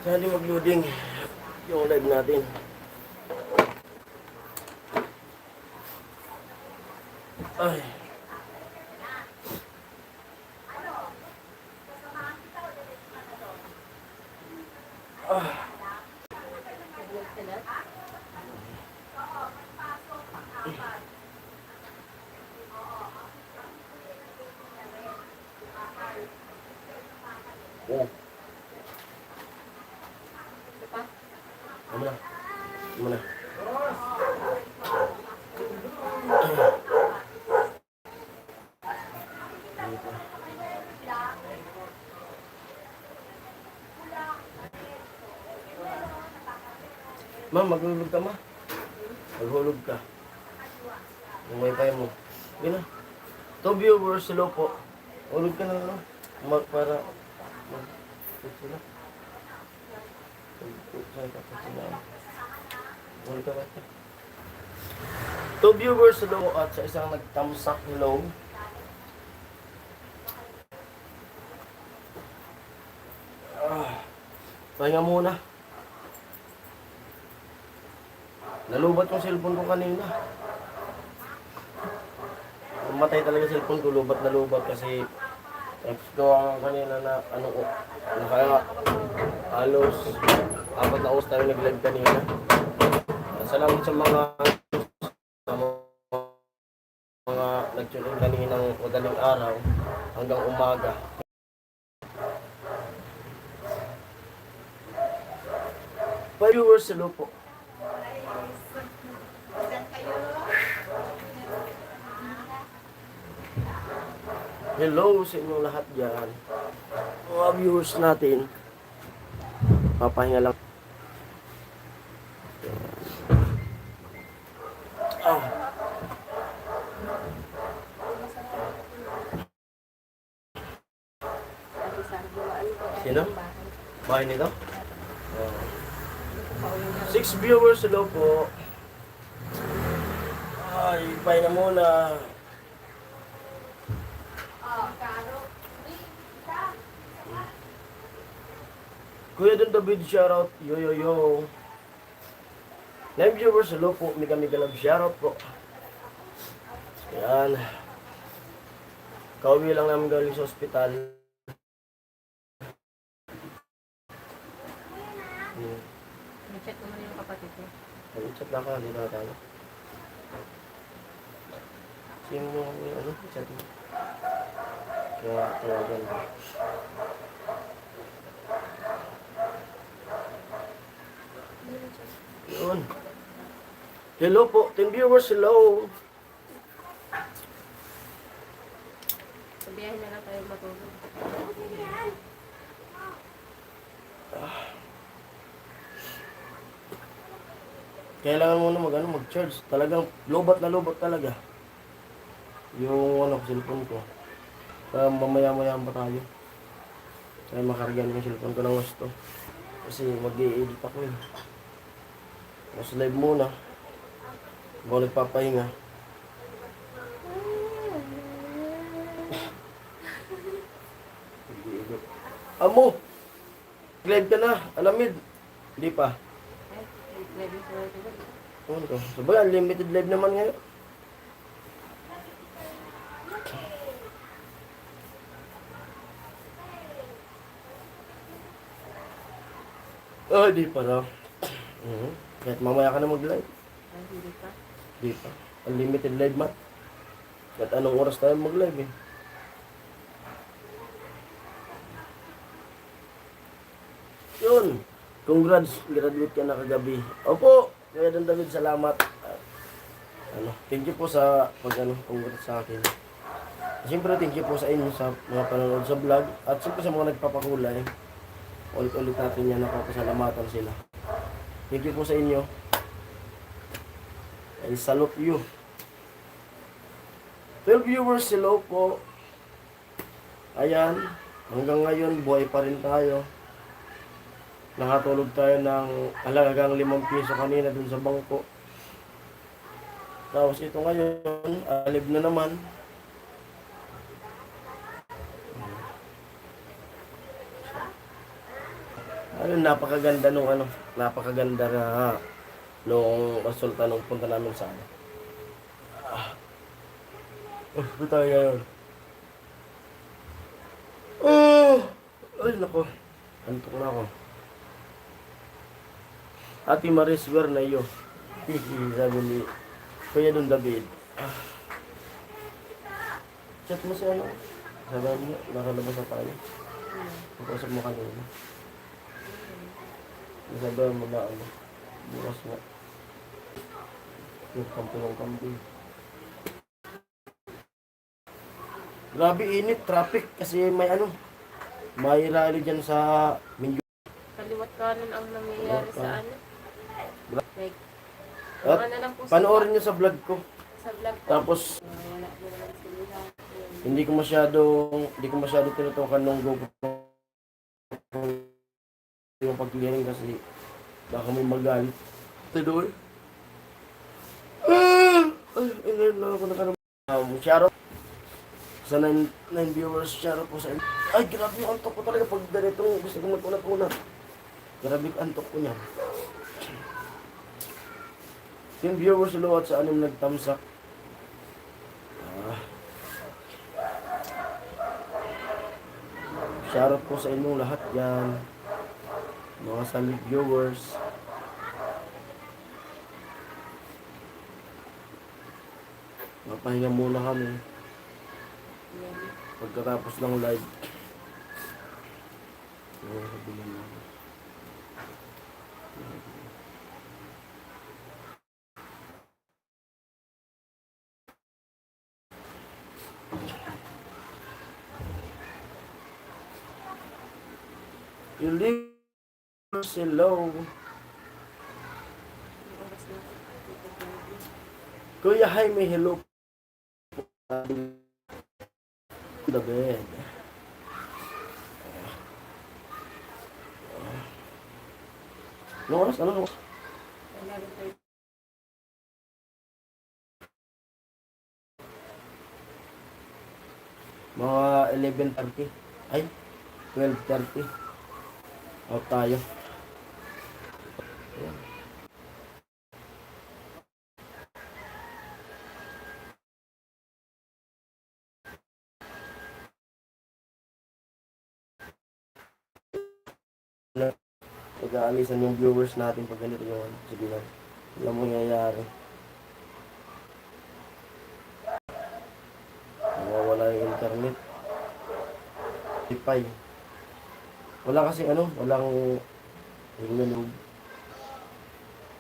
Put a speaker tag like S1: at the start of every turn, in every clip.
S1: Sali mag-loading yung live natin. Ay. Ah. Oh. Mana? Mana? Ma, maghulog ka, ma. Maghulog ka. Yung wifi mo. Yun na. To viewers, hello po. Hulog ka na lang. Para sila. Hulog ka ba? To viewers, hello. At sa isang nagtamsak, hello. Pahinga muna. Nalubat yung cellphone ko kanina. Matay talaga yung cellphone ko, lubat na lubat kasi gawa nga kanina na ano ko, nakaya halos 4 na oras tayo nag-live kanina. Salamat sa mga nag-tune in kaninang madaling araw hanggang umaga. Viewers, hello po. Hello sa inyong lahat dyan. Mga viewers natin. Papahinga lang. Ah. Sino? Bahay nito? 6 viewers, hello po. Ay, pahinga muna. Kuya Don David, shoutout. Yo, yo, yo. Live viewers, hello po. Mega love, shoutout po. Ayan. Kauwi lang namin galing sa ospital.
S2: I-chat mo na yung kapatid ko.
S1: I-chat na ka, hindi na tayo. Sino mo ano? I-chat mo. Kaya tawagan mo. Yun. Hello po, 10 viewers, hello.
S2: Sabihin na lang tayo matulog.
S1: Kailangan mo na mag-charge. Talagang lobat na lobat talaga. Yung cellphone ko. Mamaya-maya pa tayo. Kaya makargan yung cellphone ko ng gusto. Kasi mag-i-edit ako eh. Mas live muna. Bago nagpapahinga. Amo! Live ka na, alamid. Hindi pa. Ano to? Sabay, unlimited live naman ngayon. Oh, di pa daw. Kahit mamaya ka na mag-live.
S2: Hindi pa?
S1: Di pa. Unlimited live man. Kahit anong oras tayo mag-live eh. Yun. Congrats. Graduate ka na kagabi. Opo. Kaya Don David, salamat. Thank you po sa congrats sa akin. Siyempre, thank you po sa inyo sa mga panonood sa vlog. At siyempre sa mga nagpapakulay. Ulit-ulit natin yan, napapasalamatan sila. Thank you po sa inyo. I salute you. 12 viewers, hello po. Ayan, hanggang ngayon, buhay pa rin tayo. Nakatulog tayo ng halagang 5 piso kanina dun sa bangko. Tapos ito ngayon, alib na naman. Ayun, napakaganda nung ano, napakaganda na nung resulta nung punta namin sa ano. Ito tayo ngayon. Oh! Ay, nako. Antok na ako. Ate Maris, where na iyo? Sabi ni Kuya Don David. Chat mo si ano? Sabi niya, nakalabas na tayo. Pagkasap mo kanina. Sabi mo na ano, bukas nga. Yung kampi. Grabe init, traffic kasi may ano, may rally dyan sa Minyo.
S2: Kaliwat kanan ang nangyayari sa ano. Like,
S1: At
S2: ano lang po
S1: panoorin nyo sa vlog ko.
S2: sa vlog po.
S1: Tapos,
S2: Wala po naman sila.
S1: hindi ko masyado tinutukan nung GoPro yung pag-clearing kasi baka may magalit. Tidoy. Ay, ngayon lang ako nakaramdam. Shoutout sa 9 viewers, shoutout po sa inyo. Ay, grabe yung antok ko talaga pag ganitong gusto ko magpunat-punat. Grabe yung antok ko niyan. Yung viewers ulo at sa anong nagtamsak. Shoutout po sa inyong lahat yan. Mga solid viewers. Mapahinga muna kami. Pagkatapos ng live. Sabihin mo. You live hello. Kuya Jaime, hello. The bed. Ano oras? Ano oras? Mga 11:30. Ay, 12:30. Out tayo. Ayan. Pag-aalisan yung viewers natin pag ganito yung sige lang. Wala mo nangyayari. Nawawala yung internet. Wi-Fi. Wala kasi ano, walang signal.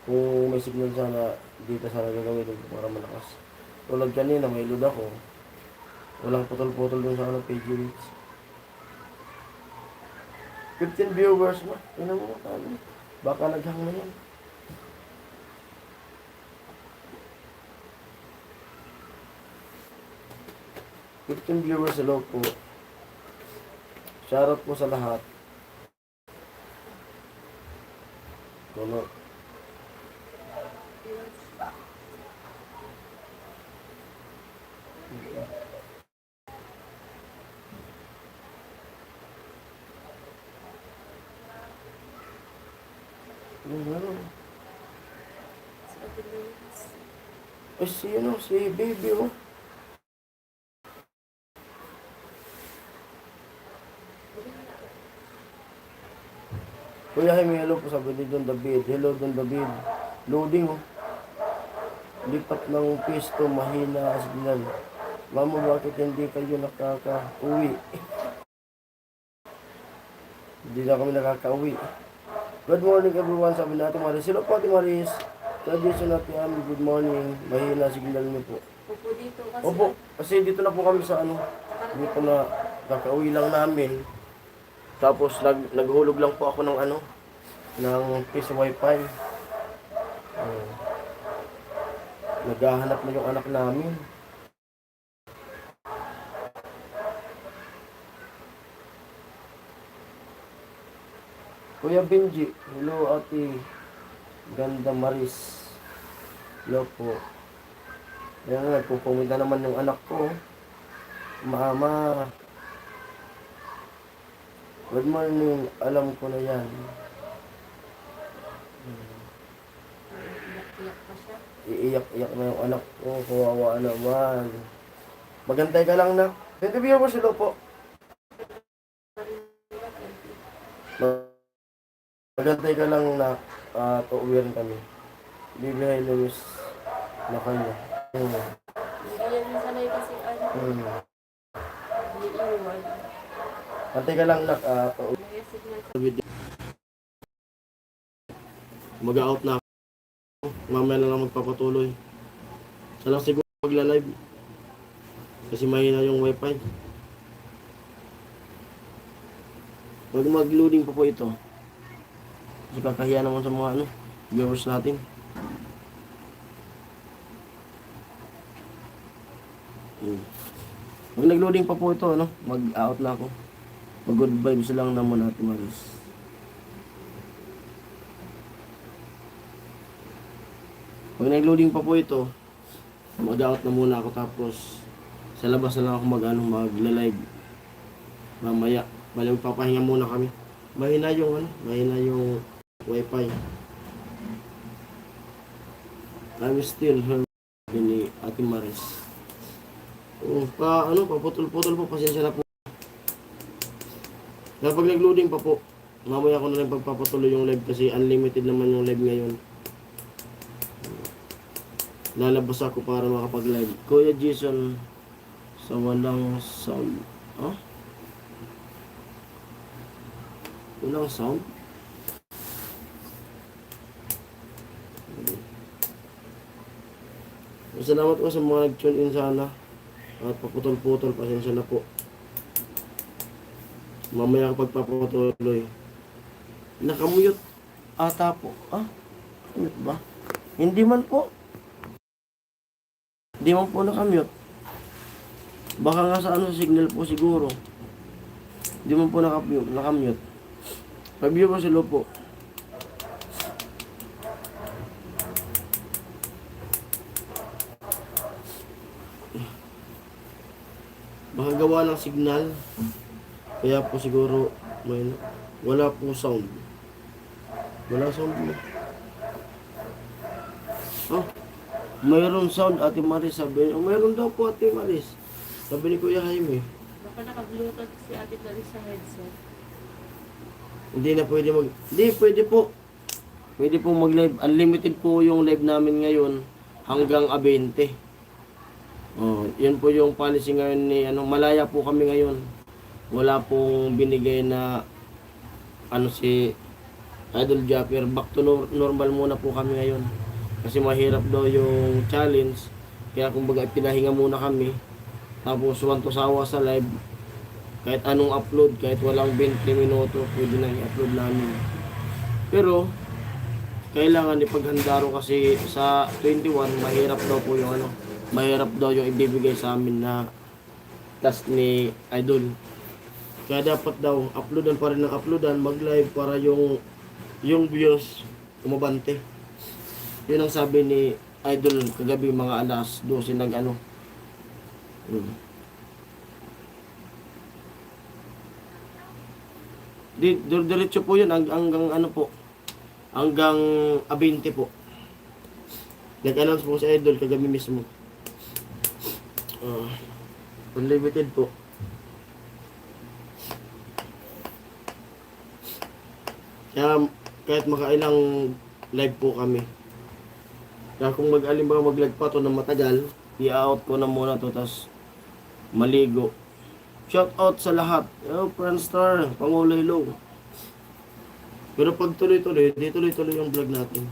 S1: Kung may signal sana, dito sana gagawin para malakas. Tulad kanina, may load ako. Walang putol-putol dun sa ano, page units. 15 viewers na. Tingnan mo, ano. Baka naghang na yan. Fifteen viewers, hello po. Shoutout po sa lahat. Kuno. Ano? Ay, si baby, oh. Kuya Jaime, hello po, sabi ni Don David. Hello, Don David. Loading, oh. Lipat ng pisto, mahina, signal. Mama, bakit hindi kayo nakaka-uwi? Hindi na kami nakaka-uwi. Good morning, everyone, sabi natin Maris. Hello po, Ate Maris. Tradition natin, good morning. Mahina, signal niyo po.
S2: Opo dito kasi.
S1: Opo, kasi dito na po kami sa ano. Dito na, kakauwi lang namin. Tapos naghulog lang po ako ng ano, ng piece wifi. Naghahanap na yung anak namin. Kuya Benji, hello Ate Ganda Maris. Hello po. Ayan nga, pupunta naman yung anak ko. Mama. Good morning, alam ko na yan.
S2: Iyak pa siya.
S1: Iiyak-iyak na yung anak ko. Kawawa naman. Magantay ka lang na. 20 viewers sila po. Magantay ka lang na tuuwirin kami. Bibigay Luis na kanya.
S2: Hindi yan sanay kasi ano. Hindi iwan.
S1: Antay ka lang na tuuwirin.
S2: May signal.
S1: Mag-out na ako. Mamaya na lang magpapatuloy. Sana siguro magla-live. Kasi mahina yung wifi. Pag mag-loading pa po ito. Kasi kakahiya naman sa mga viewers natin. Pag nag-loading pa po ito, mag-out na ako. Mag-good vibes lang naman natin, Maris. Pag nag-loading pa po ito, mag-out na muna ako tapos sa labas na lang ako mag-live. Mamaya, bali magpapahinga muna kami. Mahina yung wifi. I'm still her ni Ate Maris. Paputol-putol po, pasensya na po. Kapag nag-loading pa po, mamaya ko na lang pagpapatuloy yung live kasi unlimited naman yung live ngayon. Lalabas ako para makapag-live. Kuya Jason, sa walang sound. Walang sound? Salamat po sa mga nag-tune in sana. At paputol-putol, pasensya na po. Mamaya ako pagpapatuloy. Nakamute ata po. Mute ba? Hindi man po. Hindi man po nakamute. Baka nga sa signal po siguro. Hindi man po nakamute. Review po sila po. Baka gawa ng signal. Kaya po siguro wala po sound. Wala sound mo. Mayroon sound, Ate Maris sabi. Mayroon daw po, Ate Maris. Sabi ni Kuya Jaime.
S2: Baka naka-bluetooth si Ate Maris sa headset.
S1: Hindi na pwede Hindi, pwede po. Pwede po mag-live. Unlimited po yung live namin ngayon hanggang 20. Yun po yung policy ngayon ni malaya po kami ngayon. Wala pong binigay na si Idol Japper. Back to normal muna po kami ngayon. Kasi mahirap daw yung challenge. Kaya kumbaga pinahinga muna kami. Tapos wanto sawa sa live. Kahit anong upload, kahit walang 20 minuto, pwede na i-upload namin. Pero, kailangan ipaghanda ro kasi sa 21, mahirap daw po yung mahirap daw yung ibibigay sa amin na task ni Idol. Kaya dapat daw, uploadan pa rin ng uploadan, mag-live para yung views umabante. Yun ang sabi ni Idol kagabi mga alas 12 Diretso po yun hanggang po. Hanggang 20 po. Nag-announce po si Idol kagabi mismo. Unlimited po. Kaya kahit makailang live po kami. Kaya kung mag-live pa to na matagal, i-out ko na muna to tas maligo. Shout out sa lahat. Friendstar, Panguloy Low. Pero pag tuloy-tuloy, di tuloy-tuloy yung vlog natin.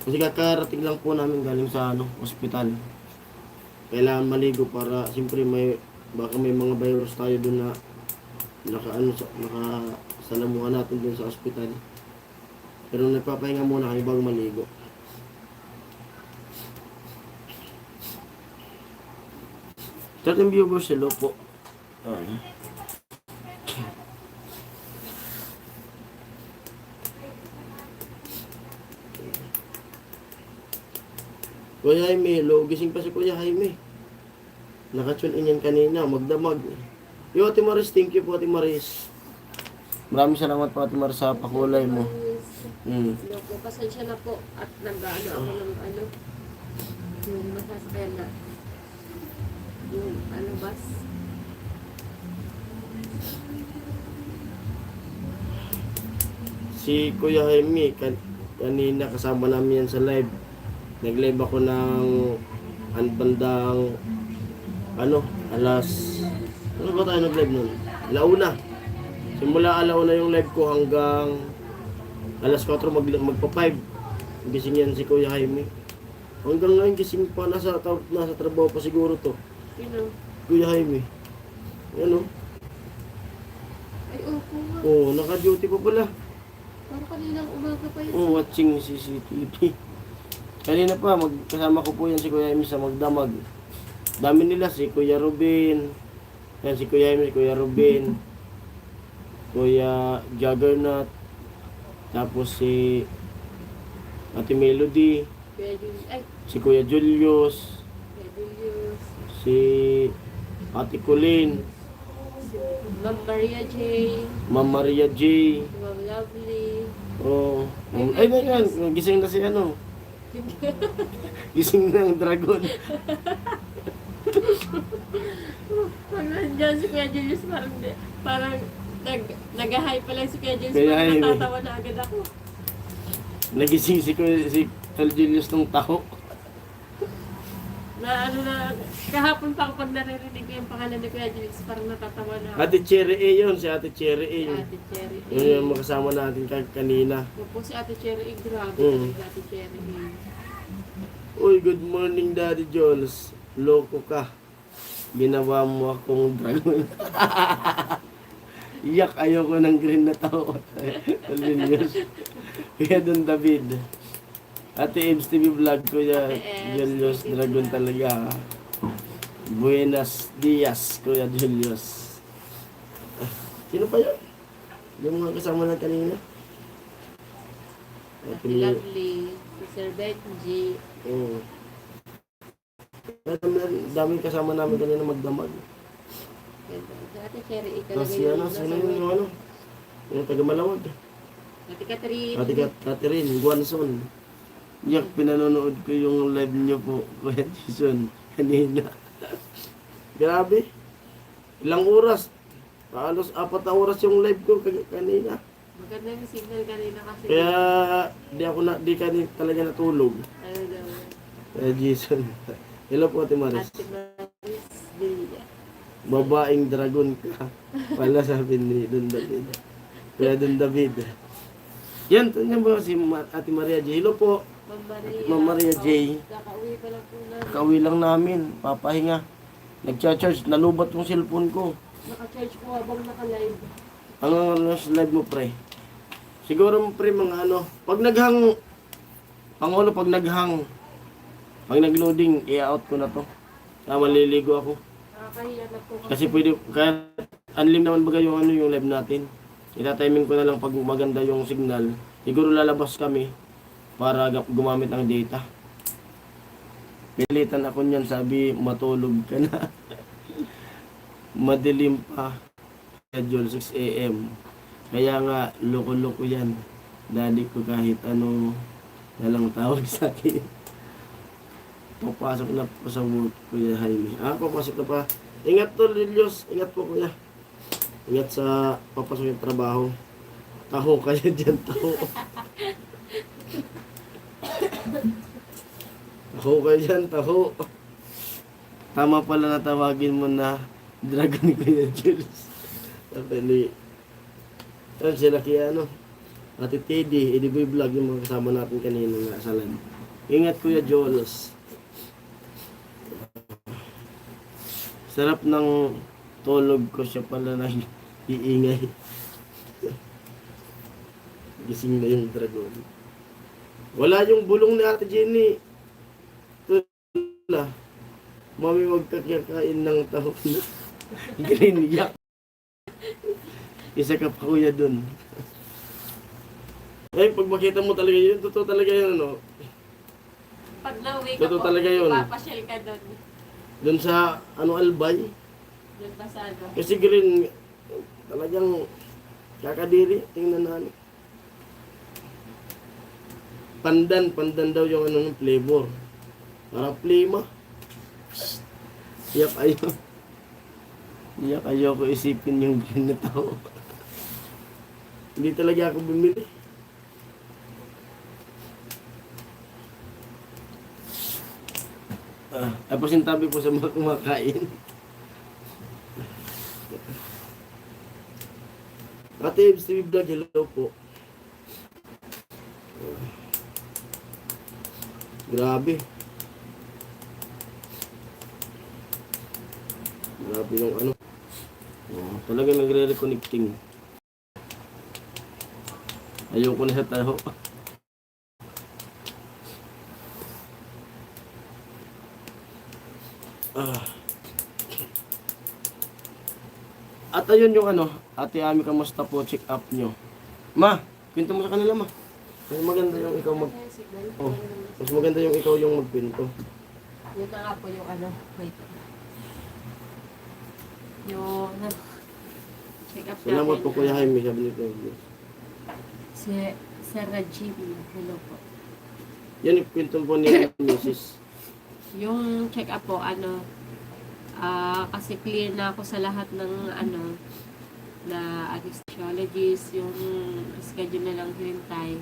S1: Kasi kakarating lang po namin galing sa ospital. Kailangan maligo para siyempre baka may mga virus tayo dun na nakasalamuhan natin dun sa ospital. Pero nagpapahinga muna kami bago maligo. Certain viewers, hello po. Kuya Jaime, hello. Gising pa si Kuya Jaime. Nakatune in yan kanina, magdamag. Yo, Ate Maris, thank you po, Ate Maris. Maraming salamat po, Ate Maris, sa pakulay mo.
S2: Loko, pasensya na po. At nag-ano ako ng ano. Yung masasakyan na. Yung ano, bus.
S1: Si Kuya Jaime, kanina kasama namin yan sa live. Nag-live ako ng bandang alas ano ba tayo nag-live nun? Alauna. Simula alauna yung live ko hanggang alas 4 magpa 5. Gising yan si Kuya Jaime. Hanggang ngayon gising pa, nasa trabaho pa siguro to.
S2: Sino?
S1: Kuya Jaime. Ano?
S2: Ay, opo nga.
S1: Oo, naka-duty pa pala.
S2: Parang kaninang umaga pa yun.
S1: Watching CCTV. Kanina pa, kasama ko po yan si Kuya Jaime sa magdamag. Dami nila, si Kuya Ruben. Yan, si Kuya Jaime, si Kuya Ruben. Kuya Juggernaut. Tapos si Ate Melody.
S2: Kuya Julius. Ay,
S1: Si Kuya Julius.
S2: Kuya Julius.
S1: Si Ate Colleen.
S2: Si Ma'am Maria J.
S1: Ma'am Maria J.
S2: Si Ma'am Lovely.
S1: Oh. Ay, yan. Gising na si ano. Gising na ang dragon.
S2: Pag nandiyan si Kuya Julius, parang nag-hi pa lang si Kuya Julius,
S1: Kaya
S2: parang
S1: yun eh.
S2: natatawa na agad ako.
S1: Nagising si Tal Julius ng taho.
S2: Na ano na, kahapon pa ako pag naririnig ko yung pangalan ni Kuya Julius, parang natatawa na ako.
S1: Ate Cherry A yun, si Ate Cherry A.
S2: Si Ate Cherry.
S1: Yun yung makasama natin kanina.
S2: Opo, si Ate Cherry, grabe
S1: Mm.
S2: talaga Ate Cherry.
S1: Uy, good morning Daddy Jules. Loko ka. Ginawa mo akong dragon. Iyak, ayoko ng green na tao. Julius. Kaya doon David. Ate Ebs TV Vlog ko ya.
S2: Ate Ebs
S1: Julius,
S2: TV
S1: dragon
S2: Vlog.
S1: talaga. Buenos dias, Kuya Julius. Sino pa yun? Yung mga kasama na kanina?
S2: Ate Lovely, si Sir Benji.
S1: Oo. Daming kasama namin kanina magdamag.
S2: Si Ate Cherry, ikaw
S1: Tapos si ano, sino yung yung taga Malawag.
S2: Ate Catherine.
S1: Ate Catherine, Guanson. Yak, pinanonood ko yung live niyo po, Kuya Jason, kanina. Grabe. Ilang oras? Halos 4 na oras yung live ko kanina.
S2: Maganda yung signal kanina kasi.
S1: Kaya di kanina talaga natulog.
S2: Ano daw?
S1: Kuya Jason. Hello po, Ate Maris.
S2: Ate Maris Villa.
S1: Babaeng dragon ka. Pala sabi ni Don David. Kuya Don David. Yan, ito niya ba si Ate Maria J. Hello po.
S2: Ma'am Maria.
S1: Ma'am Maria J.
S2: Kakauwi pa lang po na.
S1: Kauwi lang namin. Papahinga. Nag-charge. Nalubat yung cellphone ko.
S2: Naka-charge po habang naka-live.
S1: Ang live mo, pre. Siguro mo, pre, mga ano. Pag naghang, Pangulo, pag naghang, pag nag-loading, i-out ko na to. Maliligo ako.
S2: Nakakahiya na po
S1: Kasi pwede, kaya unlim naman baga yung yung live natin. Ita-timing ko na lang pag maganda yung signal. Siguro lalabas kami para gumamit ng data. Pilitan ako niyan, sabi matulog ka na. Madilim pa. Schedule 6 AM. Kaya nga, loko-loko yan. Daddy ko kahit ano nalang tawag sa akin. Papasok na po sa work, Kuya Jaime. Papasok na pa. Ingat to, Lilios. Ingat po, Kuya. Ingat sa papasok yung trabaho. Taho kayo dyan, taho. Taho kayo dyan, taho. Tama pala na tawagin mo na Dragon Kuya Jules. Sabi sila kaya Ate Teddy, Ediboy Vlog yung mga kasama natin kanina nga sa live. Ingat Kuya Jules. Sarap ng tulog ko, siya pala na iingay. Gising na yung dragon. Wala yung bulong ni Ate Jenny. Tula. Mami, wag kakakain ng taho na. Green yak. Isa ka pa kuya dun. Ay, pag makita mo talaga yun, totoo talaga yun,
S2: Pag nauwi ka
S1: Totoo
S2: po,
S1: talaga yun.
S2: ipapasyal ka doon.
S1: Dun sa, Albay.
S2: Doon pa sa ano.
S1: Kasi green, talagang kakadiri. Tingnan natin. Pandan daw yung ano ng flavor. Parang plima. Iyak ayo. Iyak ayo ko isipin yung ganito. Hindi talaga ako bumili. Tapos yung tabi po sa mga kumakain. Ate, Steve Vlog, hello po. Grabe. Grabe yung ano. Talaga nagre-reconnecting. Ayoko na sa taho. At ayun yung ano, Ate Ami, kamusta po? Check up nyo. Ma, pinto mo sa kanila, ma. Mas maganda yung ikaw Oh, mas maganda yung ikaw yung magpinto.
S2: Yun na nga po yung ano, wait. Yung check up
S1: Salamat po, Kuya Jaime, sabi nito.
S2: Si Sir Rajib, hello po.
S1: Yan yung pinto po ni Mrs.
S2: Yung check up po, ano, kasi clear na ako sa lahat ng ano, na anesthesiologist, yung schedule na lang hinintay.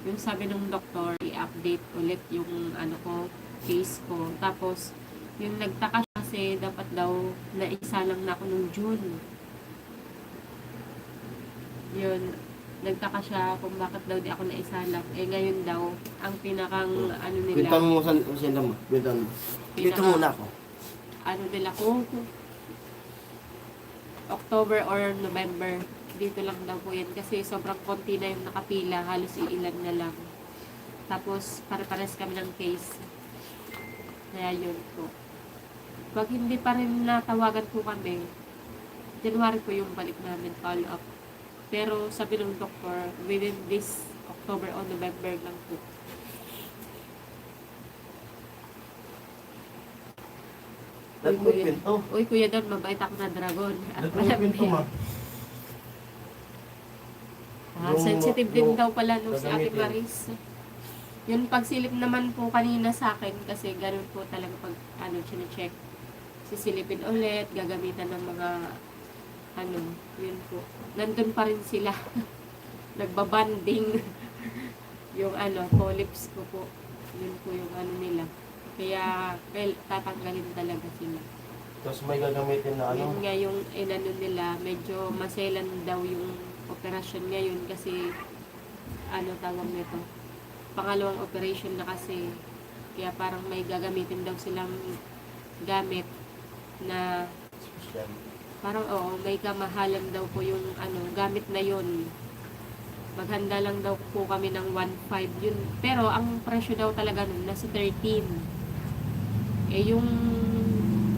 S2: Yung sabi ng doktor, i-update ulit yung ano ko, case ko. Tapos, yung nagtaka siya kasi dapat daw naisa lang na ako nung June. Yun, nagtaka siya kung bakit daw di ako naisa lang. Eh ngayon daw, ang pinakang ano nila.
S1: Pintan mo sila, ma. Pintan mo. Dito muna ako.
S2: Ano nila kung October or November, dito lang daw po yan kasi sobrang konti na yung nakapila, halos iilan na lang. Tapos pare-pares kami ng case, kaya yun po. Pag hindi pa rin natawagan po kami, January po yung balik namin follow up, pero sabi ng doktor within this October or November lang po.
S1: Dahil mo pinto.
S2: Uy, Kuya Don, mabait ako na dragon. At
S1: Dahil mo pinto, ma.
S2: Sensitive din daw pala nung si Ate
S1: gagamitin.
S2: Maris. Yung pagsilip naman po kanina sa akin, kasi ganun po talaga pag ano, chine-check. Sisilipin ulit, gagamitan ng mga ano, yun po. Nandun pa rin sila. Nagbabanding. Yung ano, polyps ko po. Yun po yung ano nila. Kaya tatanggalin talaga sila.
S1: Tapos may gagamitin na ano.
S2: Yun nga yung inano nila, medyo maselan daw yung operasyon ngayon kasi ano tawag nito, pangalawang operation na kasi, kaya parang may gagamitin daw silang gamit na parang may kamahalan daw po yung ano, gamit na yun. Maghanda lang daw po kami ng 1.5 yun. Pero ang presyo daw talaga nun, nasa 13. Eh yung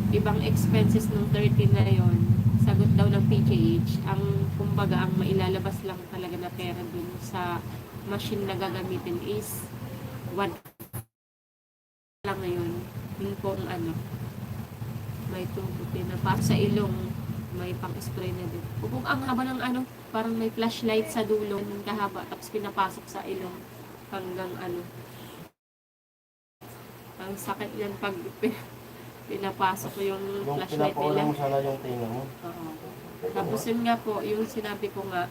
S2: ibang expenses ng 13 na yon, sagot daw ng PGH, ang kumbaga ang mailalabas lang talaga na pera dun sa machine na gagamitin is 1 lang ngayon. Yun po ang ano, may tumuputi na para sa ilong, may pang-spray na din. Kung ang haba ng ano, parang may flashlight sa dulo, kahaba, tapos pinapasok sa ilong hanggang ano. Ang sakit yan pag pinapasok ko yung flashlight nila.
S1: Mo sana yung tinga mo.
S2: Oo. Tapos yun nga po, yung sinabi ko nga,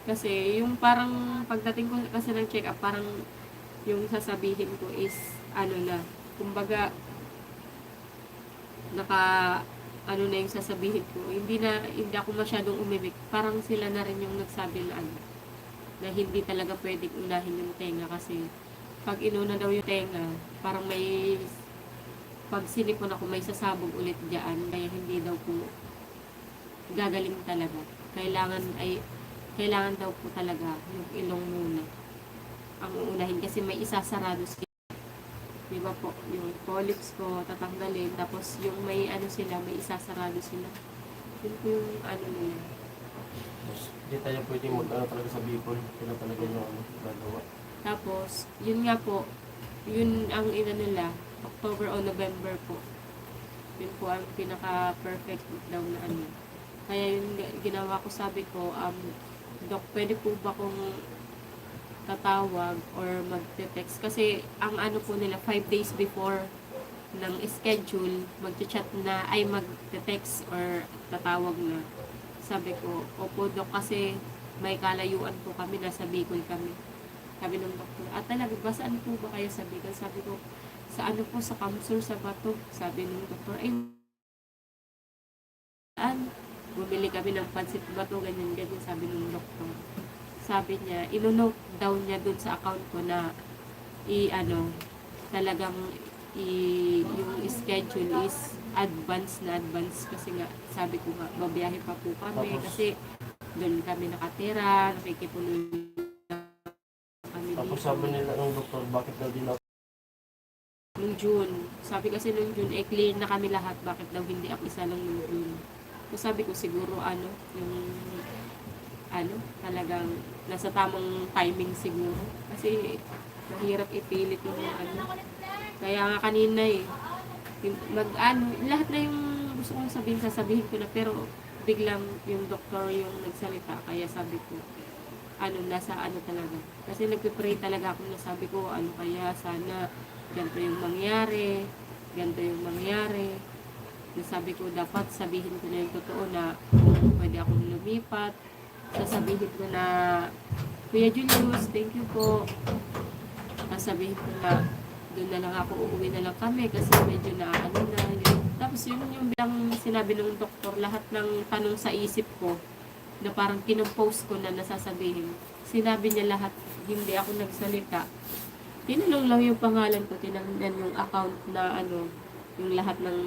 S2: kasi yung parang pagdating ko kasi ng check-up, parang yung sasabihin ko is, ano na, kumbaga, ano na yung sasabihin ko, hindi ako masyadong umimik. Parang sila na rin yung nagsabi na ano, na hindi talaga pwedeng unahin yung tenga kasi pag inuna daw yung tenga, parang may pag sinipon ako may sasabog ulit diyan, kaya hindi daw po gagaling talaga. Kailangan daw po talaga yung ilong muna ang unahin kasi may isasarado sila. Diba po, yung polyps ko tatanggalin, tapos yung may ano sila, may isasarado sila. Yun po yung ano nila.
S1: Hindi tayo pwede mag-ano talaga sa Bicol. Sila talaga yung ano, gagawa.
S2: Tapos, yun nga po, yun ang ina nila, October o November po. Yun po ang pinaka-perfect daw na ano. Kaya yung ginawa ko, sabi ko, Dok, pwede po ba kung tatawag or magte-text. Kasi ang ano po nila, 5 days before ng schedule, magchat na, ay magte-text or tatawag na. Sabi ko, opo Dok, kasi may kalayuan po kami, nasa Bicol kami. Sabi ng doktor, talaga ba, saan po ba kayo sa Bicol? Sabi ko, sa ano po, sa Kamsur, sa Bato. Sabi ng doktor, ay, saan? Bumili kami ng pansit Bato, ganyan, ganyan, sabi ng doktor. Sabi niya, ino-note down niya dun sa account ko na, talagang, yung schedule is advance na advance kasi nga, sabi ko nga, babiyahe pa po kami,
S1: Tapos,
S2: kasi doon kami nakatira, nakikipuloy kami
S1: tapos
S2: dito.
S1: sabi nila ng doktor, bakit daw di na
S2: Nung June, sabi kasi nung June, clear na kami lahat, bakit daw hindi ako isa lang nung June. So sabi ko siguro talagang nasa tamang timing siguro. Kasi mahirap ipilit yung Kaya nga kanina lahat na yung gusto kong sabihin, sasabihin ko na, pero biglang yung doktor yung nagsalita, kaya sabi ko, nasa talaga. Kasi nagpipray talaga ako na sabi ko, kaya sana ganito yung mangyari, ganito yung mangyari. Sabi ko, dapat sabihin ko na yung totoo na pwede akong lumipat. Sasabihin ko na, Kuya Julius, thank you po. Sasabihin ko na, doon na lang ako, uuwi na lang kami kasi medyo na yun. Tapos yun yung bilang sinabi ng doktor, lahat ng tanong sa isip ko, na parang kinompose ko na nasasabihin. Sinabi niya lahat, hindi ako nagsalita. Tinanong lang yung pangalan ko, tinanong yung account na yung lahat ng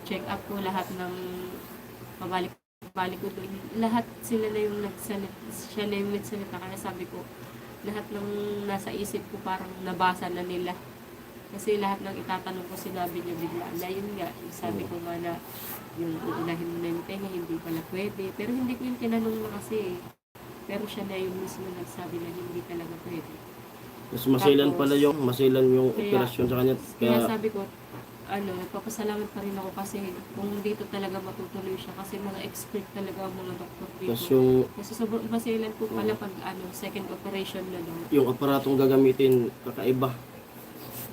S2: check-up ko, lahat ng pabalik ko doon. Lahat sila na yung nagsalita, siya na yung nagsalita. Kaya sabi ko, lahat ng nasa isip ko parang nabasa na nila. Kasi lahat ng itatanong ko sinabi niya bigla. Na yun nga, sabi ko nga na yung uunahin mo na yung tenga, hindi pala pwede. Pero hindi ko yung tinanong na kasi. Pero siya na yung mismo nagsabi na hindi talaga pwede.
S1: mas masilan
S2: Tapos,
S1: pala masilan yung operasyon sa kanya.
S2: Kaya sabi ko, papasalamat pa rin ako kasi kung dito talaga matutuloy siya kasi mga expert talaga ang mga doktor dito. Kasi sobrang masilan po pala pag second operation na daw.
S1: Yung aparatong gagamitin, kakaiba.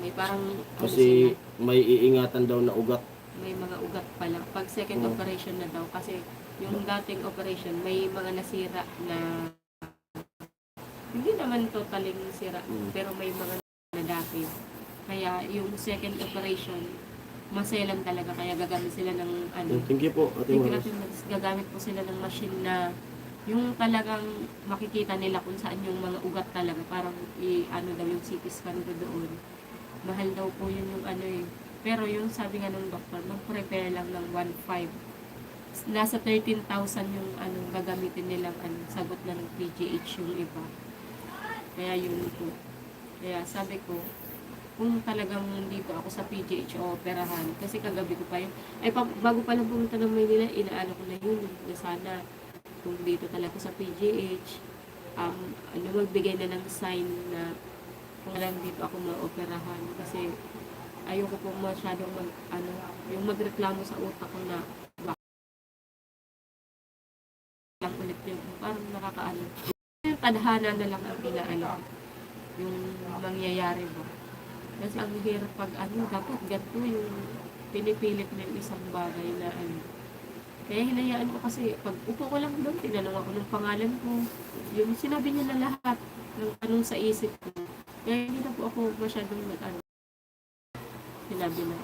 S2: May parang
S1: Kasi may iingatan daw na ugat.
S2: may mga ugat pala. Pag second operation na daw kasi yung dating operation may mga nasira na hindi naman totaling sira pero may mga nadakip. Kaya yung second operation maselan talaga kaya gagamit sila ng
S1: Thank you po, Ate Maris.
S2: gagamit po sila ng machine na yung talagang makikita nila kung saan yung mga ugat talaga parang daw yung CT scan ko doon. Mahal daw po yun yung pero yung sabi nga ng doktor, mag-prepare lang ng 1.5. Nasa 13,000 yung gagamitin nilang sagot na ng PGH yung iba. Kaya yun po. Kaya sabi ko, kung talagang dito ako sa PGH o operahan, kasi kagabi ko pa yun, bago pa lang pumunta ng Maynila, inaano ko na yun, na sana kung dito talaga sa PGH, magbigay na ng sign na kung lang dito ako maoperahan, kasi ayoko po masyadong yung magreklamo sa utak ko na lang ulit yun, parang nakakaano. Yung tadhana na lang ang yung mangyayari ba. Kasi ang hirap pag dapat ganito yung pinipilit na yung isang bagay na Kaya hinayaan ko kasi pag upo ko lang doon, tinanong ako ng pangalan ko. Yung sinabi niya na lahat ng anong sa isip ko. Kaya hindi na po ako masyadong sinabi na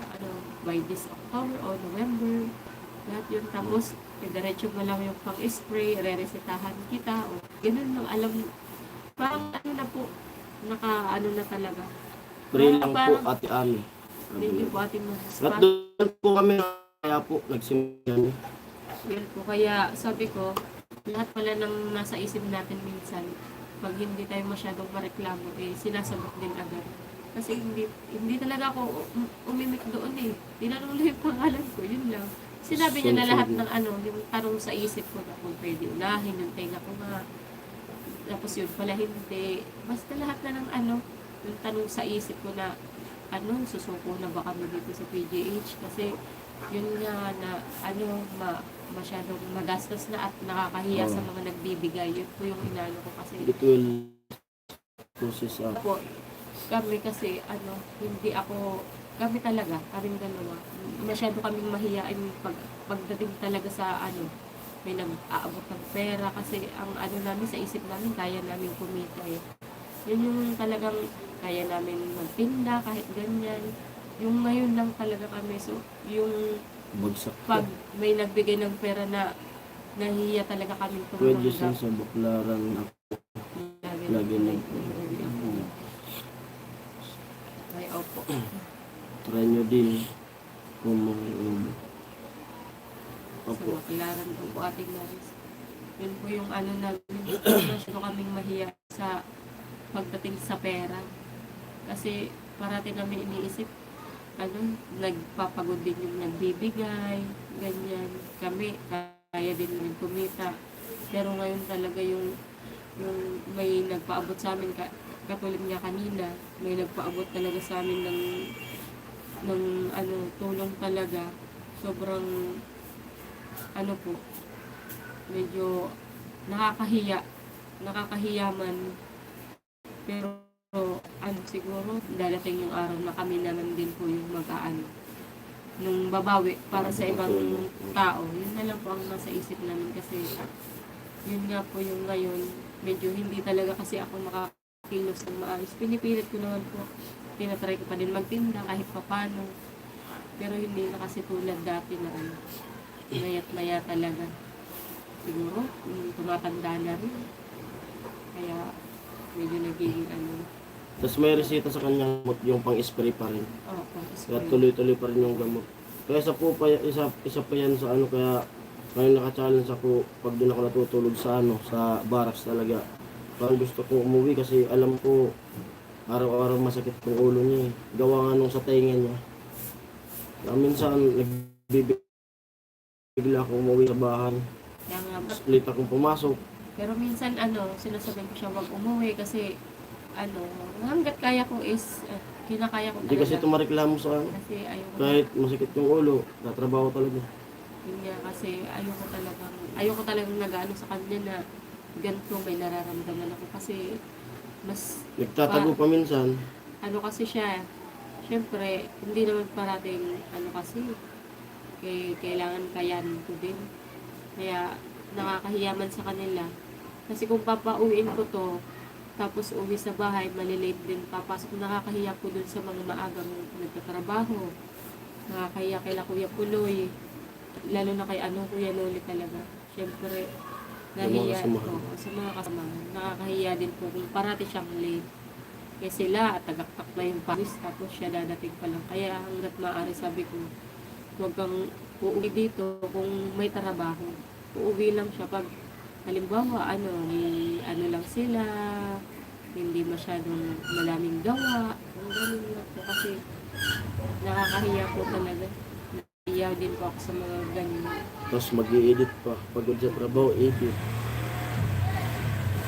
S2: by this October o November, lahat yun. Tapos, diretso mo lang yung pang-spray, re-resetahan kita, o ganun lang, alam, parang na po, na talaga.
S1: Pray lang po,
S2: Parang,
S1: Ate Ami.
S2: Thank you po, Ate Maris.
S1: At doon po kami, kaya po, nagsimula.
S2: Yun po, kaya sabi ko, lahat pala ng nasa isip natin minsan, pag hindi tayo masyadong mareklamo, sinasagot din agad. Kasi hindi talaga ako umimik doon Tinanong lang yung pangalan ko, yun lang. Sinabi niya na lahat ng yung tanong sa isip ko na kung pwede unahin, yung tenga ko nga. Tapos yun pala hindi. Basta lahat na ng yung tanong sa isip ko na susuko na ba kami dito sa PGH? Kasi yun nga na masyadong magastos na at nakakahiya sa mga nagbibigay. Yun po yung inano ko kasi.
S1: It will Process ah.
S2: Po, kami kasi, hindi ako, kami talaga, kaming dalawa, masyado kaming mahiyain pagdating talaga sa, may nag-aabot ng pera kasi ang namin sa isip namin, kaya namin kumita eh. Yun yung talagang kaya namin magtinda kahit ganyan. Yung ngayon lang talaga kami, so yung
S1: Bagsak
S2: pag
S1: ka.
S2: may nagbigay ng pera na nahihiya talaga kami
S1: Pwede
S2: tumanggap.
S1: siya sa baklaran ako. Lagi na.
S2: Ay, opo.
S1: Try nyo din. Kung
S2: Sa
S1: Opo.
S2: Baclaran po ating naris. Yun po yung namin, masyado kaming mahiya sa pagdating sa pera. Kasi parati namin iniisip, nagpapagod din yung nagbibigay, ganyan. Kami, kaya din namin kumita. Pero ngayon talaga yung may nagpaabot sa amin, katulad niya kanina, may nagpaabot talaga sa amin ng tulong talaga. Sobrang, po, medyo nakakahiya man. Pero, siguro, dadating yung araw na kami naman din po yung nung babawi para sa ibang tao. Yun na lang po ang nasa isip namin kasi yun nga po yung ngayon, medyo hindi talaga kasi ako makakilos ng maayos. Pinipilit ko naman po, tinatry ko pa din magtinda kahit papano. Pero hindi na kasi tulad dati na maya't maya talaga. Siguro, tumatanda na rin. Kaya, medyo nagiging
S1: Tapos may resita sa kanyang gamot, yung pang-spray pa rin. Kaya
S2: pang-spray.
S1: tuloy-tuloy pa rin yung gamot. Kaya isa pa yan sa kaya ngayon naka-challenge ako pag doon ako natutulog sa sa barracks talaga. Parang gusto kong umuwi kasi alam ko araw-araw masakit yung ulo niya eh. Gawa nga nung sa tenga niya. Kaya minsan nagbibigla akong umuwi sa bahay.
S2: Kaya nga,
S1: Split akong pumasok.
S2: pero minsan sinasabihan ko siya wag umuwi kasi hanggat kaya ko is kinakaya ko
S1: Hindi kasi
S2: talaga.
S1: tumareklamo sa
S2: Kasi ayoko
S1: kahit masakit yung ulo, tatrabaho talaga.
S2: yun nga kasi ayoko talagang nag-ano sa kanya na ganito may nararamdaman ako kasi mas
S1: Nagtatago pa minsan.
S2: kasi siya, syempre hindi naman parating kasi kailangan kayanin ko din. Kaya nakakahiyaman sa kanila. Kasi kung papauwiin ko to, tapos uwi sa bahay, malilate din papasok. Nakakahiya po dun sa mga maagang nagtatrabaho. Nakakahiya kay Kuya Puloy. Lalo na kay Kuya Loli talaga. Siyempre, nahiya ko sa mga kasamahan. Nakakahiya din po kung parati siyang late. Kaya sila, tagaktak na yung pawis, tapos siya dadating pa lang. Kaya hanggat maaari sabi ko, huwag kang uuwi dito kung may trabaho. Uuwi lang siya pag halimbawa, lang sila, hindi masyadong malaming gawa, kung ganun lang po kasi nakakahiya po talaga. Nahiya din po ako sa mga ganun.
S1: Tapos mag-i-edit pa. Pagod sa trabaho, edit.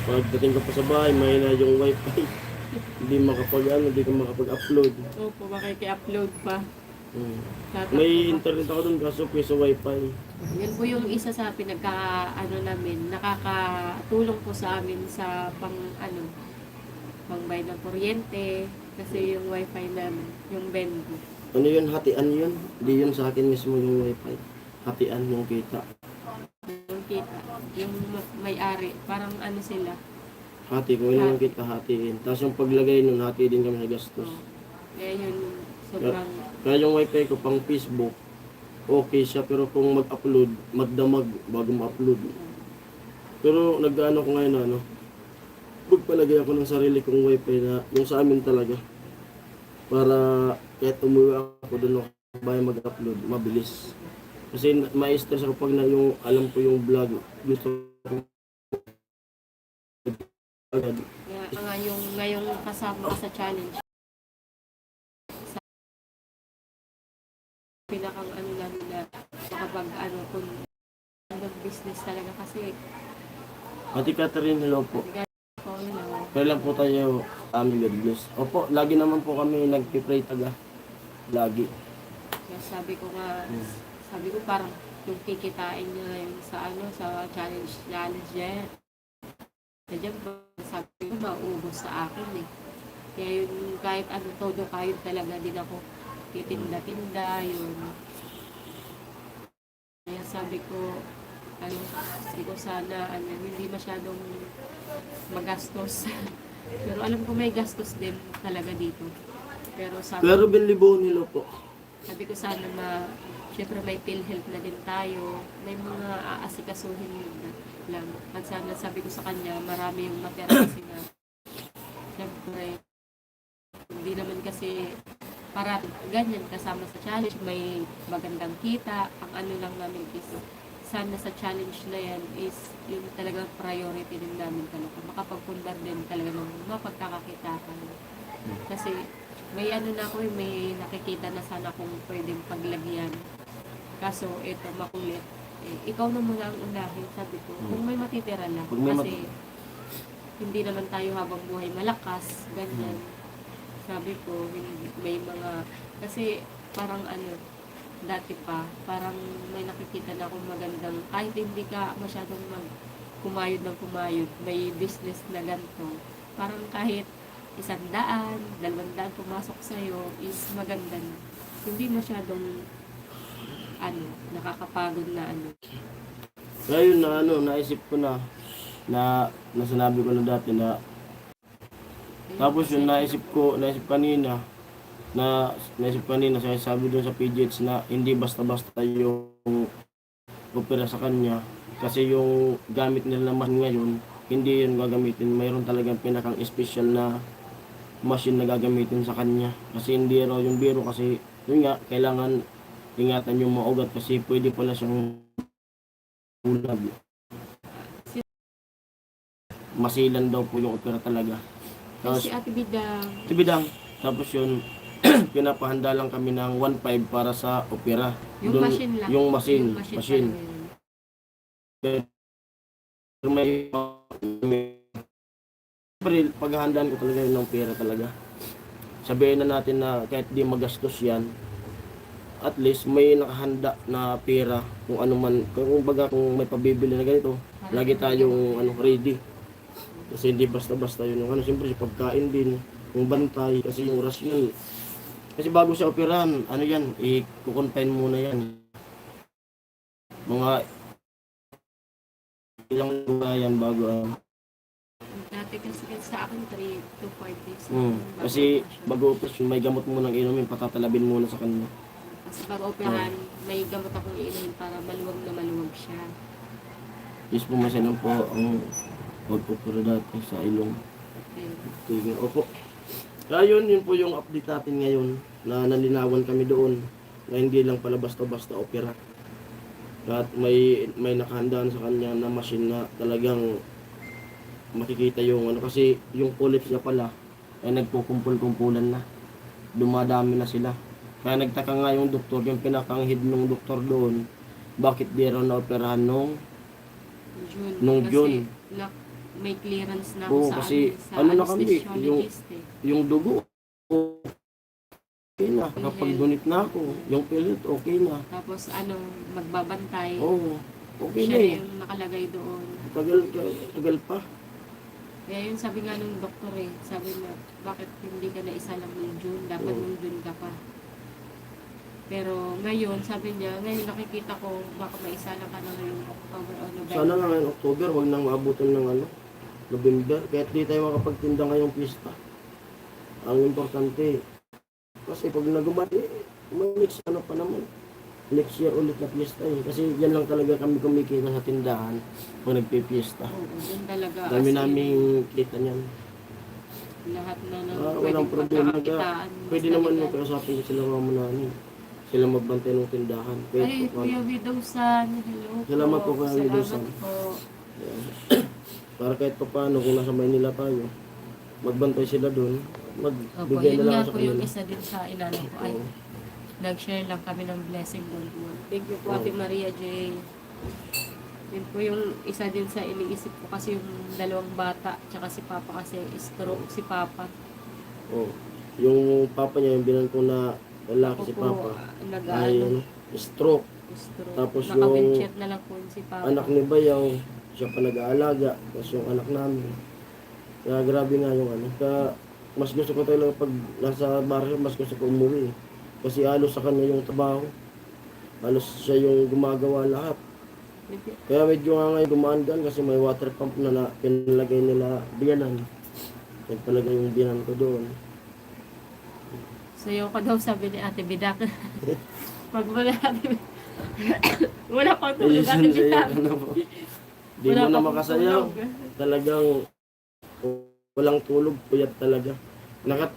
S1: Pagdating ka pa sa bahay, may na yung wifi. Hindi ka makapag-upload.
S2: Opo, makiki-upload pa. Tatakbo
S1: May
S2: pa.
S1: internet ako dun kaso sa wifi.
S2: Yan po yung isa sa namin, nakakatulong po sa amin sa pangbayad ng kuryente, kasi yung wifi namin, yung Bengo.
S1: Ano yun? Hatian yun? Hindi yun sa akin mismo yung wifi. Hatian yung kita.
S2: Yung kita, yung may-ari, parang sila.
S1: Hati, kung ilan yung kita, hatiin. Tapos yung paglagay nun, hati din kami sa gastos.
S2: Kaya yun, sobrang,
S1: Kaya yung wifi ko pang Facebook, okay siya. Pero kung mag-upload, magdamag bago ma-upload. Pero nag-ano ko ngayon magpalagay ako ng sarili kong wifi na yung sa amin talaga. Para kahit umuwi ako doon ako bahay mag-upload, mabilis. Kasi ma-stress ako pag yung alam ko yung vlog, gusto ko agad.
S2: kaya nga yung ngayong kasama ka sa challenge, sa pinakang namin na makapag kung business talaga kasi,
S1: Ate Catherine, hello po.
S2: ko
S1: Kailan po tayo God bless. Opo, lagi naman po kami nagpipray taga. Lagi.
S2: kaya sabi ko parang yung kikitain niya ngayon sa sa challenge niya, Sadyang sabi ko, mauubos sa akin eh. Kaya yun, kahit ano, todo kahit talaga din ako titinda-tinda, yun. Kaya sabi ko, sana, hindi masyadong magastos. Pero alam ko may gastos din talaga dito.
S1: Pero binlibo nila po.
S2: Sabi ko sana syempre may PhilHealth na din tayo. May mga aasikasuhin na lang. At sana sabi ko sa kanya, marami yung matera kasi na syempre, hindi naman kasi para ganyan kasama sa challenge, may magandang kita. Ang ano lang namin is, sana sa challenge na yan is yung talagang priority din namin talaga. Makapagpundar din talaga ng mapagkakakitaan. Kasi may ano na ako, may nakikita na sana kung pwedeng paglagyan. Kaso ito makulit. Ikaw na muna ang unahin, sabi ko. Kung may matitira lang. Kasi hindi naman tayo habang buhay malakas, ganyan. Sabi ko, may mga, kasi parang dati pa, parang may nakikita na akong magandang, kahit hindi ka masyadong kumayod ng kumayod, may business na ganito. Parang kahit 100, 200 pumasok sa'yo is maganda na. Hindi masyadong nakakapagod na
S1: Kaya yun na naisip ko na sinabi ko na dati na tapos yung naisip kanina sabi doon sa PGH na hindi basta-basta yung opera sa kanya kasi yung gamit nila naman ngayon hindi yun gagamitin, mayroon talagang pinakang special na machine na gagamitin sa kanya kasi hindi raw yung biro kasi yun nga kailangan ingatan yung mga ugat kasi pwede pala siyang ulag. Masilan daw po yung opera talaga. Tapos,
S2: si Ate Bidang.
S1: Tapos yun, pinapahanda lang kami ng 1.5 para sa opera.
S2: Yung machine lang.
S1: Yung machine. Pero may paghahandaan ko talaga yun ng pera talaga. Sabihin na natin na kahit di magastos yan, at least may nakahanda na pera kung ano man, kung may pabibili na ganito, lagi tayong ready. Kasi hindi basta-basta yun yung siyempre sa pagkain din, yung bantay, kasi yung oras yun. Kasi bago sa operahan, yan, i-confine muna yan. Mga ilang yan bago
S2: Dati kasi sa akin 3 to 5 days.
S1: Kasi bago operasyon, may gamot munang inumin, patatalabin muna sa kanya.
S2: Kasi bago operahan, may gamot akong inumin para maluwag na maluwag siya.
S1: Yes po, masalang po ang pag-opera dati sa ilong. Okay. Opo. Kaya yun po yung update natin ngayon na nalinawan kami doon na hindi lang pala basta-basta opera. At may nakahandaan sa kanya na machine na talagang makikita yung kasi yung polyps niya pala ay nagkukumpul-kumpulan na. Dumadami na sila. Kaya nagtaka nga yung doktor, yung pinakang-head ng doktor doon, bakit di raw na-operahan nung June.
S2: Kasi may clearance na
S1: ako
S2: sa
S1: na kami, yung dugo, okay na. Kapag donate na ako, yung pellet, okay na.
S2: Tapos magbabantay.
S1: Oo, okay
S2: siya
S1: na eh.
S2: Yung nakalagay doon.
S1: Tagal pa.
S2: Kaya yun sabi nga nung doktor sabi na, bakit hindi ka na isa lang ng June, dapat nung June ka pa. Pero ngayon, sabi niya, ngayon nakikita ko, baka may isa lang ka na ngayong October o November.
S1: Sana nga ngayong October, huwag nang maabutan ng November. Kahit di tayo makapagtinda ngayong pista. Ang importante, kasi pag nagumali, may next pa naman. Next year ulit na pista Kasi yan lang talaga kami kumikita sa tindahan pag nagpipiesta.
S2: Oo, yun talaga.
S1: Dami naming kita niyan.
S2: Lahat na
S1: walang problema ka. Pwede naman
S2: mo
S1: magkausapin sila mga munahan. Sila magbantay ng tindahan.
S2: Ay, Kuya Widowsan. Hello po.
S1: Salamat po, Kuya Widowsan.
S2: Salamat po.
S1: Para kahit pa paano, kung nasa Maynila tayo, magbantay sila doon. Magbigay na lang sa kanila. Yun nga
S2: po yung isa din sa ilalim ko. Ay, nag-share lang kami ng blessing doon. Thank you po, Ate Maria J. Yun po yung isa din sa iniisip ko kasi yung dalawang bata, tsaka si Papa kasi stroke si Papa.
S1: Yung Papa niya, yung bilang ko na lalaki si Papa, ay stroke. Tapos
S2: naka-wheelchair na lang po si Papa.
S1: Anak ni Bayaw, siya pa nag-aalaga, tapos yung anak namin. Kaya grabe nga yung ano. Kaya mas gusto ko talaga pag nasa baryo, mas gusto ko umuwi. Kasi halos sa kanya yung trabaho. Halos siya yung gumagawa lahat. Kaya medyo nga ngayon gumaan dyan kasi may water pump na pinalagay nila biyanan. Nagpalagay yung biyanan ko doon.
S2: Sayo ko daw sabi ni Ate Bidak. Pag wala Ate wala pang tulog Ate
S1: Ayun,
S2: Bidak.
S1: sa'yo ka na po. Di
S2: Wala
S1: mo na
S2: pang
S1: makasayaw.
S2: tulog.
S1: Talagang walang tulog, puyat talaga.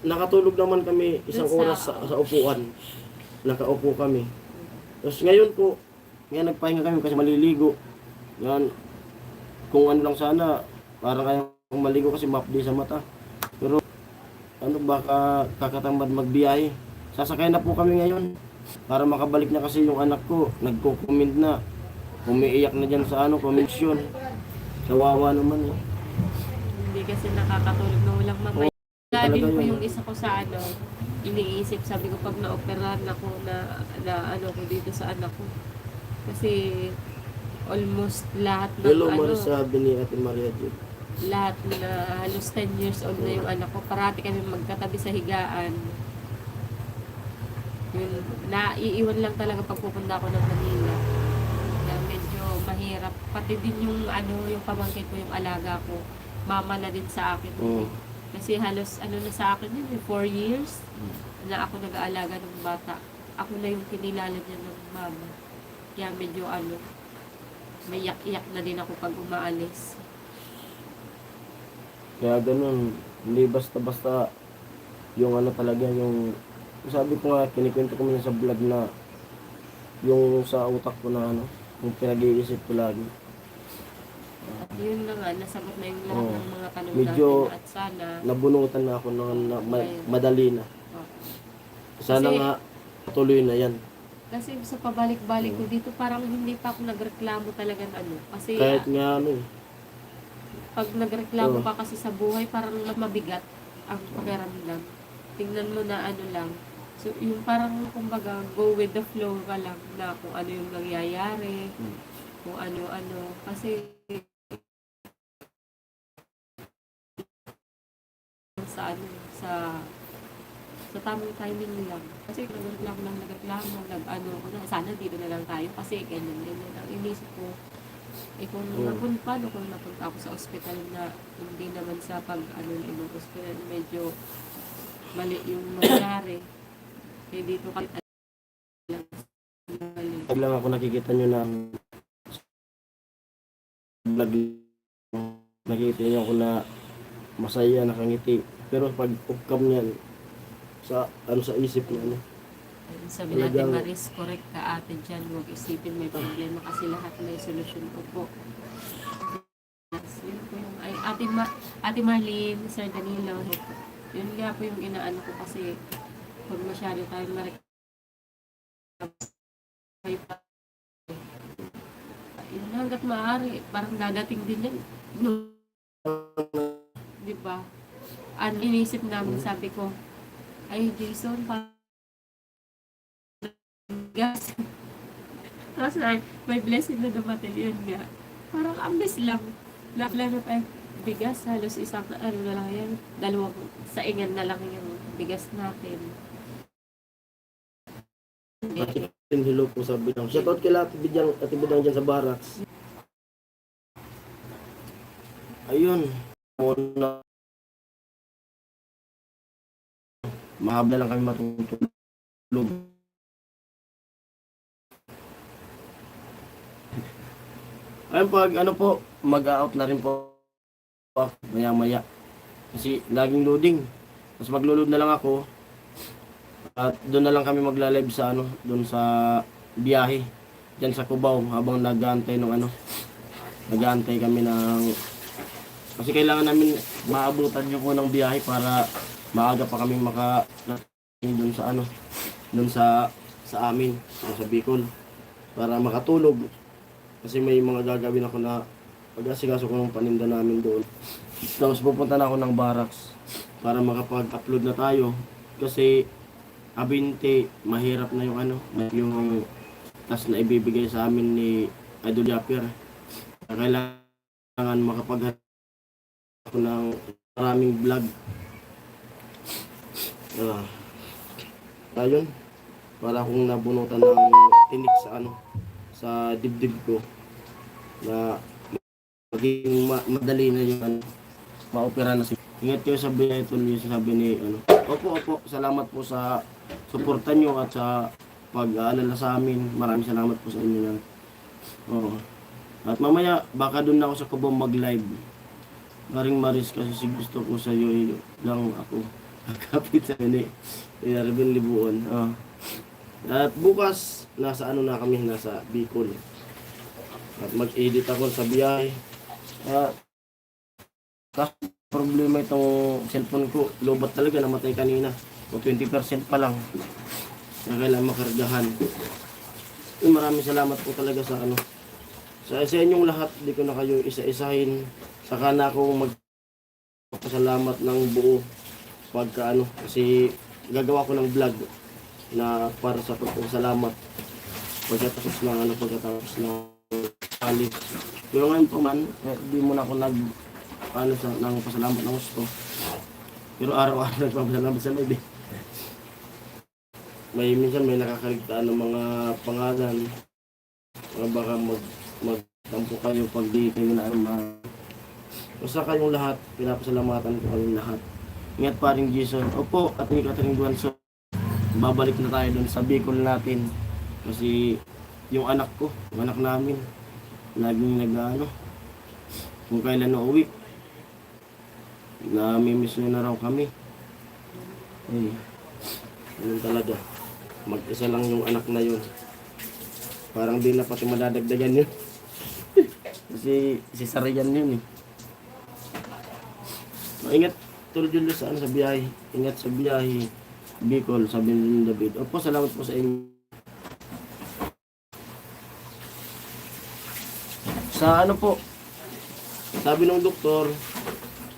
S1: Nakatulog naman kami isang oras sa upuan. Nakaupo kami. Tapos ngayon po, ngayon nagpahinga kami kasi maliligo. Yan. Kung ano lang sana, parang kayang maligo kasi mapdi sa mata. Pero ano baka kakatamad magbiyahe. Sasakay na po kami ngayon. Para makabalik na kasi yung anak ko. Nagko-comment na. Umiiyak na dyan sa ano, komisyon. Kawawa naman eh.
S2: Hindi kasi nakakatulog na walang mamay.
S1: talaga
S2: Lagi ko
S1: yun.
S2: yung isa ko sa ano, iniisip, sabi ko pag na-operahan ako na ano ko dito sa anak ko. Kasi almost lahat ng
S1: Hello,
S2: ano,
S1: sabi ni Ate Maria Jud.
S2: lahat na halos 10 years old na yung anak ko. Parati kami magkatabi sa higaan. Yun, naiiwan lang talaga pag pupunta ako ng Manila. Kaya medyo mahirap. Pati din yung ano, yung pamangkin ko, yung alaga ko. Mama na din sa akin.
S1: Mm.
S2: Kasi halos ano na sa akin yun, 4 years na ako nag-aalaga ng bata. Ako na yung kinilala niya ng mama. Kaya medyo ano, may iyak-iyak na din ako pag umaalis.
S1: Kaya ganun, hindi basta-basta yung ano talaga, yung sabi ko nga, kinikwento ko muna sa vlog na yung sa utak ko na ano, yung pinag-iisip ko lagi.
S2: At yun na nga, nasagot na yung lahat
S1: Oo.
S2: ng mga tanong
S1: Medyo
S2: natin at sana,
S1: Nabunutan na ako na madali na.
S2: oh,
S1: Sana
S2: Kasi-
S1: nga tuloy na yan.
S2: kasi sa pabalik-balik ko dito, parang hindi pa ako nagreklamo talaga ng ano. Kasi
S1: Kahit nga ano eh.
S2: pag nagreklamo
S1: Oo.
S2: ka kasi sa buhay, parang mabigat ang pakiramdam. Tingnan mo na ano lang. So, yung parang, kumbaga, go with the flow ka lang na kung ano yung nangyayari, kung ano-ano. Kasi, sa ano, sa tamang timing lang. Kasi nagreklamo, nag-ano ko na, sana dito na lang tayo kasi ganyan. Ang inisip ko, kung paano kung napunta ako sa ospital na hindi naman sa pag-ano ng ibang ospital, medyo mali yung mangyari. Kaya dito kahit lang mali.
S1: Pag lang ako nakikita nyo ng vlog, nakikita nyo ako na masaya, nakangiti. Pero pag upcam niyan, sa ano sa isip niya, ano,
S2: Ayun, sabi natin,
S1: Talagang-
S2: Maris, correct ka ate dyan. Huwag isipin may problema kasi lahat may solusyon po po. Yes, yun po yung, Ate Marlene, Sir Danilo, yun nga po yung inaano ko kasi pag masyado tayo kayo pa. Yun hanggat maaari, parang dadating din yan. No, di ba? Ang inisip namin, sabi ko, ay Jason, gas. Tapos may blessing na dumating yun nga. Parang ambis lang. Lalo pa yung bigas, halos isang ano na lang yan. Dalawang saingan na lang yung bigas natin.
S1: hello po sa Bidang. Shoutout kay Ate Bidang dyan sa Barracks. Ayun. Muna. Mahaba lang kami matutulog. Ayun, pag ano po, mag-out na rin po ako maya-maya. Kasi laging loading. Tapos maglo-load na lang ako. At doon na lang kami magla-live sa ano, doon sa biyahe. Diyan sa Cubao habang nag-aantay ng ano. Nag-aantay kami ng kasi kailangan namin maabutan yung unang biyahe para maaga pa kami doon sa ano, doon sa amin, doon sa Bicol para makatulog. Kasi may mga gagawin ako na pag-asikaso ko ng paninda namin doon. Tapos pupunta na ako ng Barracks para makapag-upload na tayo. Kasi abinte, mahirap na yung ano, yung task na ibibigay sa amin ni Idol Japper. Kailangan kailangan makapag ako ng maraming vlog. Ayun, para akong nabunutan ng tinik sa sa dibdib ko na maging madali na yung maopera na si. Ingat kayo, sabi niya ito, yung sabi ni Opo, salamat po sa suporta nyo at sa pag-aalala sa amin. Maraming salamat po sa inyo na. Oo. At mamaya, baka doon na ako sa Cubao mag-live. Maring Maris, kasi gusto ko sa iyo lang ako kakapit sa ini. Inarabin libuon. At bukas, nasa na kami, nasa Bicol. At mag-edit ako sa biyahe. Problema itong cellphone ko, lobat talaga, namatay kanina. O 20% pa lang. Kaya kailangan makargahan. Maraming salamat po talaga sa sa inyong lahat. Di ko na kayo isa-isahin. Saka na ako magpasalamat ng buo pagka kasi gagawa ko ng vlog na para sa pagpasalamat pagkatapos ng alis. Pero ngayon po man, di mo na ako ng pasalamat ng gusto. Pero araw-araw nagpapasalamat sa live. Minsan may nakakaligtaan ng mga pangalan. Baka magtampo kayo pag di kayo na basta kayong lahat, pinapasalamatan ko kayong lahat. Ingat pa rin Jason. Opo, at ni Catherine Guanso. Babalik na tayo dun sa Bicol natin. Kasi yung anak ko, yung anak namin, laging kung kailan na uwi. Namimiss na raw kami. Ganun talaga. Mag-isa lang yung anak na yun. Parang di na pati madadagdagan yun. Kasi si Sarayan yun eh. Ingat tulad yun sa biyahe. Ingat sa biyahe. Bicol, sabi ni David. Opo, salamat po sa inyo. Sa po, sabi ng doktor,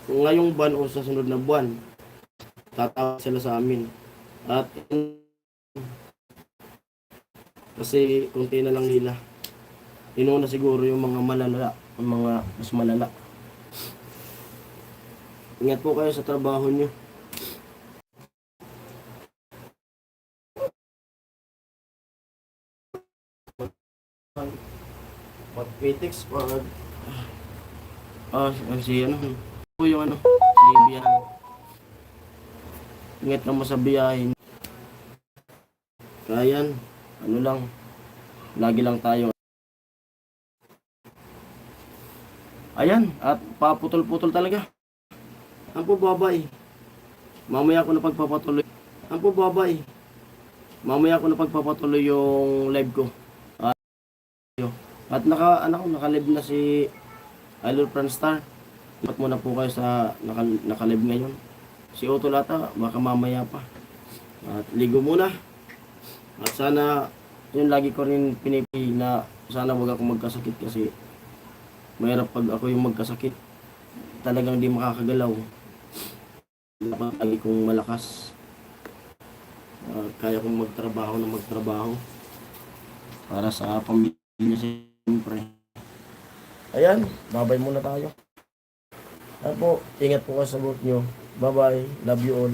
S1: kung ngayong buwan o sa sunod na buwan, tatawag sila sa amin. At kasi kunti na lang nila. Inuna siguro yung mga malala, yung mga mas malala. Ingat po kayo sa trabaho nyo. Mag-PTX pag si po yung si biyahe. Ingat ka mo sa biyahe. Kayan, lang, lagi lang tayo. Ayan, at paputol-putol talaga. Ampo babay. Mamaya ako na pagpapatuloy. Ampo babay. Mamaya ako na pagpapatuloy yung live ko. At naka-live na si Idol Franstar. Dapat muna po kayo sa naka-live ngayon. Si Otto Lata, baka mamaya pa. At ligo muna. At sana, yun lagi ko rin pinipili na sana wag ako magkasakit kasi mahirap pag ako yung magkasakit. Talagang di makakagalaw. Dapat lagi kong malakas. Kaya kong magtrabaho para sa pamilya siyempre. Ayan, babay muna tayo. Apo, ingat po kayo sa buot nyo. Bye bye, love you all.